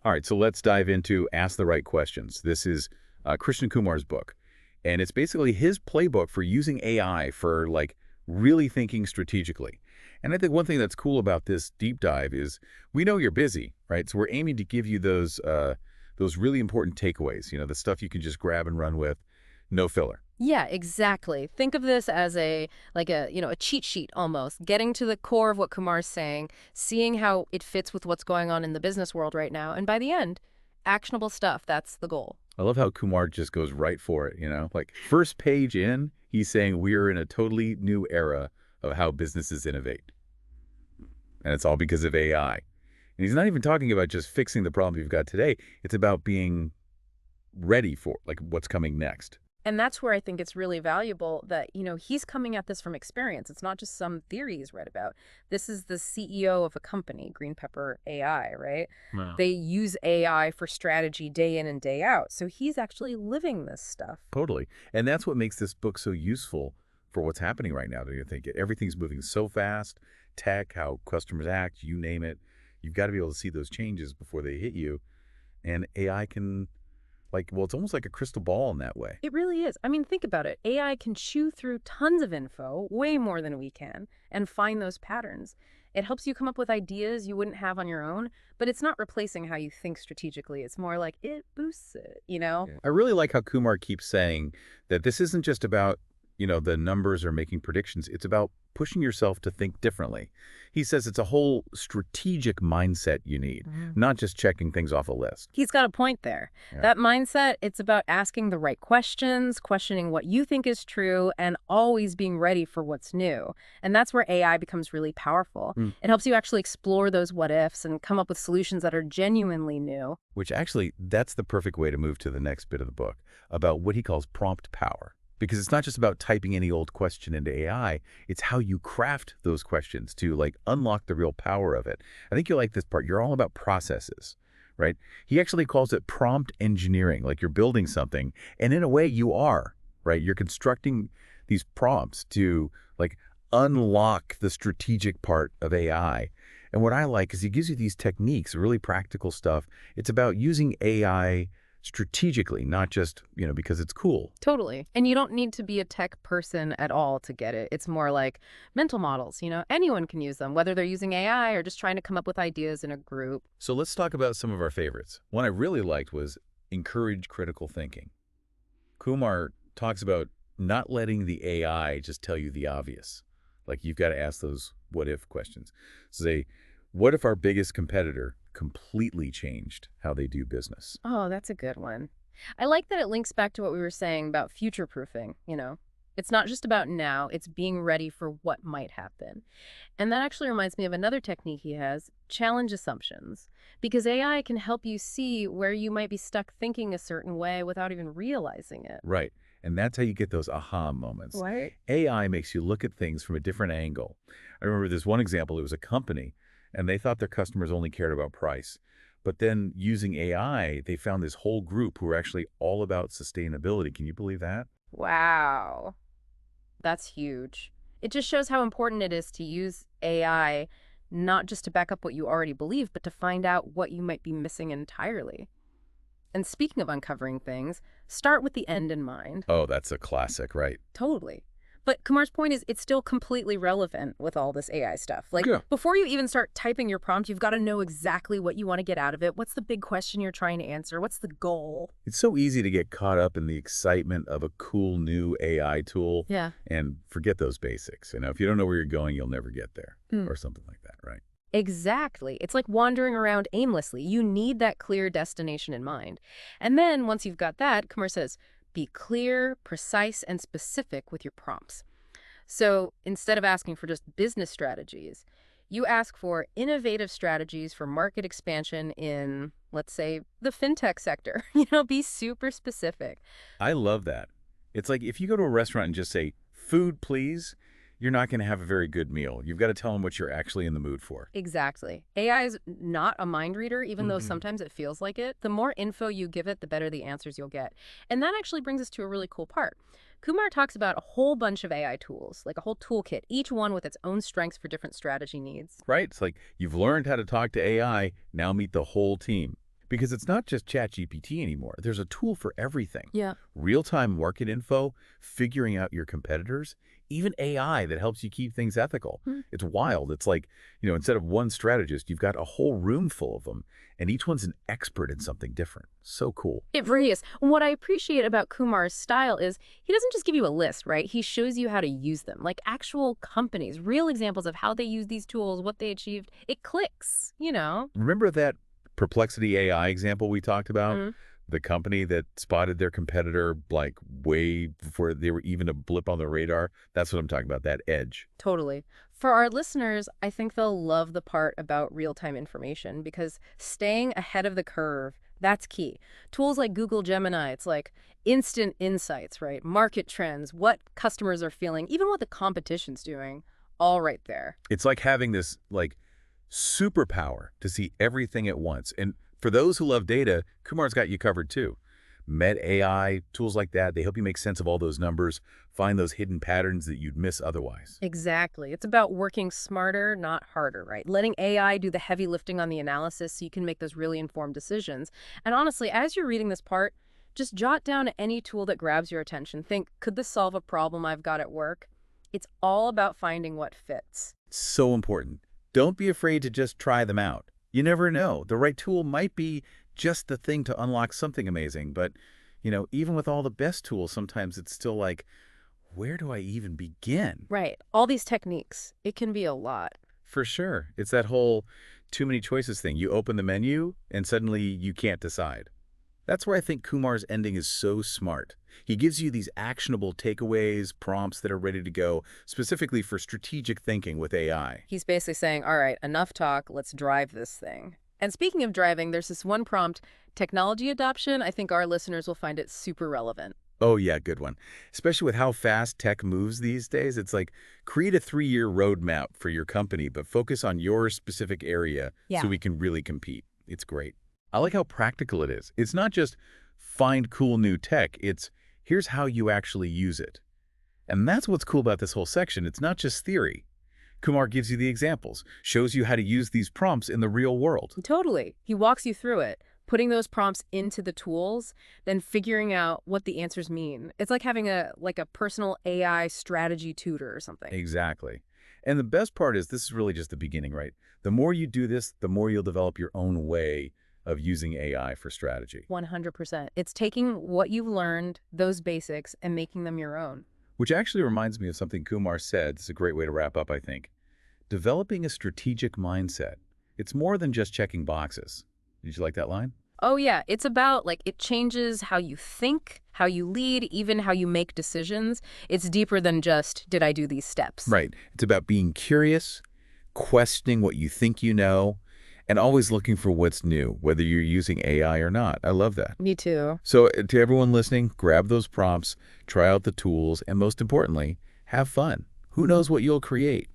All right, so let's dive into Ask the Right Questions. This is Krishna Kumar's book, and it's basically his playbook for using AI for like really thinking strategically. And I think one thing that's cool about this deep dive is we know you're busy, right? So we're aiming to give you those really important takeaways, the stuff you can just grab and run with, no filler. Yeah, exactly. Think of this as a cheat sheet almost, getting to the core of what Kumar's saying, seeing how it fits with what's going on in the business world right now, and by the end, actionable stuff. That's the goal. I love how Kumar just goes right for it, Like first page in, he's saying we're in a totally new era of how businesses innovate. And it's all because of AI. And he's not even talking about just fixing the problem you've got today. It's about being ready for like what's coming next. And that's where I think it's really valuable that, he's coming at this from experience. It's not just some theory he's read about. This is the CEO of a company, GreenPepper AI, right? Wow. They use AI for strategy day in and day out. So he's actually living this stuff. Totally. And that's what makes this book so useful for what's happening right now. Do you think everything's moving so fast, tech, how customers act, you name it. You've got to be able to see those changes before they hit you. And AI can it's almost like a crystal ball in that way. It really is. I mean, think about it. AI can chew through tons of info, way more than we can, and find those patterns. It helps you come up with ideas you wouldn't have on your own, but it's not replacing how you think strategically. It's more like it boosts it. Yeah. I really like how Kumar keeps saying that this isn't just about, the numbers or making predictions. It's about pushing yourself to think differently. He says it's a whole strategic mindset you need, not just checking things off a list. He's got a point there. Yeah. That mindset, it's about asking the right questions, questioning what you think is true, and always being ready for what's new. And that's where AI becomes really powerful. Mm. It helps you actually explore those what ifs and come up with solutions that are genuinely new. Which actually, that's the perfect way to move to the next bit of the book about what he calls prompt power. Because it's not just about typing any old question into AI, it's how you craft those questions to unlock the real power of it. I think you'll like this part. You're all about processes, right? He actually calls it prompt engineering, like you're building something. And in a way you are, right? You're constructing these prompts to unlock the strategic part of AI. And what I like is he gives you these techniques, really practical stuff. It's about using AI strategically, not just, because it's cool. Totally. And you don't need to be a tech person at all to get it. It's more like mental models. Anyone can use them, whether they're using AI or just trying to come up with ideas in a group. So let's talk about some of our favorites. One I really liked was encourage critical thinking. Kumar talks about not letting the AI just tell you the obvious. Like you've got to ask those what if questions. Say, what if our biggest competitor completely changed how they do business? Oh, that's a good one. I like that it links back to what we were saying about future-proofing. It's not just about now, it's being ready for what might happen. And that actually reminds me of another technique he has, challenge assumptions. Because AI can help you see where you might be stuck thinking a certain way without even realizing it. Right. And that's how you get those aha moments. Right? AI makes you look at things from a different angle. I remember this one example. It was a company, and they thought their customers only cared about price. But then using AI, they found this whole group who were actually all about sustainability. Can you believe that? Wow. That's huge. It just shows how important it is to use AI not just to back up what you already believe, but to find out what you might be missing entirely. And speaking of uncovering things, start with the end in mind. Oh, that's a classic, right? Totally. But Kumar's point is it's still completely relevant with all this AI stuff. Yeah. Before you even start typing your prompt, you've got to know exactly what you want to get out of it. What's the big question you're trying to answer? What's the goal? It's so easy to get caught up in the excitement of a cool new AI tool Yeah. and forget those basics. If you don't know where you're going, you'll never get there Mm. or something like that, right? Exactly. It's like wandering around aimlessly. You need that clear destination in mind. And then once you've got that, Kumar says, be clear, precise, and specific with your prompts. So instead of asking for just business strategies, you ask for innovative strategies for market expansion in, let's say, the fintech sector. Be super specific. I love that. It's like if you go to a restaurant and just say, food, please, you're not going to have a very good meal. You've got to tell them what you're actually in the mood for. Exactly. AI is not a mind reader, even though sometimes it feels like it. The more info you give it, the better the answers you'll get. And that actually brings us to a really cool part. Kumar talks about a whole bunch of AI tools, like a whole toolkit, each one with its own strengths for different strategy needs. Right? It's like you've learned how to talk to AI, now meet the whole team. Because it's not just ChatGPT anymore. There's a tool for everything. Yeah. Real-time market info, figuring out your competitors, even AI that helps you keep things ethical. Hmm. It's wild. It's like, instead of one strategist, you've got a whole room full of them, and each one's an expert in something different. So cool. It really is. What I appreciate about Kumar's style is he doesn't just give you a list, right? He shows you how to use them, like actual companies, real examples of how they use these tools, what they achieved. It clicks. Remember that Perplexity AI example we talked about? Mm, The company that spotted their competitor like way before they were even a blip on the radar? That's what I'm talking about, that edge. totally. For our listeners, I think they'll love the part about real-time information because staying ahead of the curve, that's key. Tools like Google Gemini, it's like instant insights, right? Market trends, what customers are feeling, even what the competition's doing, all right there. It's like having this like superpower to see everything at once. And for those who love data, Kumar's got you covered too. Met AI, tools like that, they help you make sense of all those numbers, find those hidden patterns that you'd miss otherwise. Exactly. It's about working smarter, not harder, right? Letting AI do the heavy lifting on the analysis so you can make those really informed decisions. And honestly, as you're reading this part, just jot down any tool that grabs your attention. Think, could this solve a problem I've got at work? It's all about finding what fits. So important. Don't be afraid to just try them out. You never know. The right tool might be just the thing to unlock something amazing. But, even with all the best tools, sometimes it's still like, where do I even begin? Right. All these techniques, it can be a lot. For sure. It's that whole too many choices thing. You open the menu and suddenly you can't decide. That's where I think Kumar's ending is so smart. He gives you these actionable takeaways, prompts that are ready to go, specifically for strategic thinking with AI. He's basically saying, all right, enough talk, let's drive this thing. And speaking of driving, there's this one prompt, technology adoption. I think our listeners will find it super relevant. Oh yeah, good one. Especially with how fast tech moves these days, it's like create a 3-year roadmap for your company, but focus on your specific area Yeah. so we can really compete. It's great. I like how practical it is. It's not just find cool new tech, it's here's how you actually use it. And that's what's cool about this whole section. It's not just theory. Kumar gives you the examples, shows you how to use these prompts in the real world. Totally. He walks you through it, putting those prompts into the tools, then figuring out what the answers mean. It's like having a personal AI strategy tutor or something. Exactly. And the best part is this is really just the beginning, right? The more you do this, the more you'll develop your own way of using AI for strategy. 100%. It's taking what you've learned, those basics, and making them your own. Which actually reminds me of something Kumar said. It's a great way to wrap up, I think. Developing a strategic mindset. It's more than just checking boxes. Did you like that line? Oh yeah, it's about it changes how you think, how you lead, even how you make decisions. It's deeper than just, did I do these steps? Right. It's about being curious, questioning what you think you know, and always looking for what's new, whether you're using AI or not. I love that. Me too. So to everyone listening, grab those prompts, try out the tools, and most importantly, have fun. Who knows what you'll create?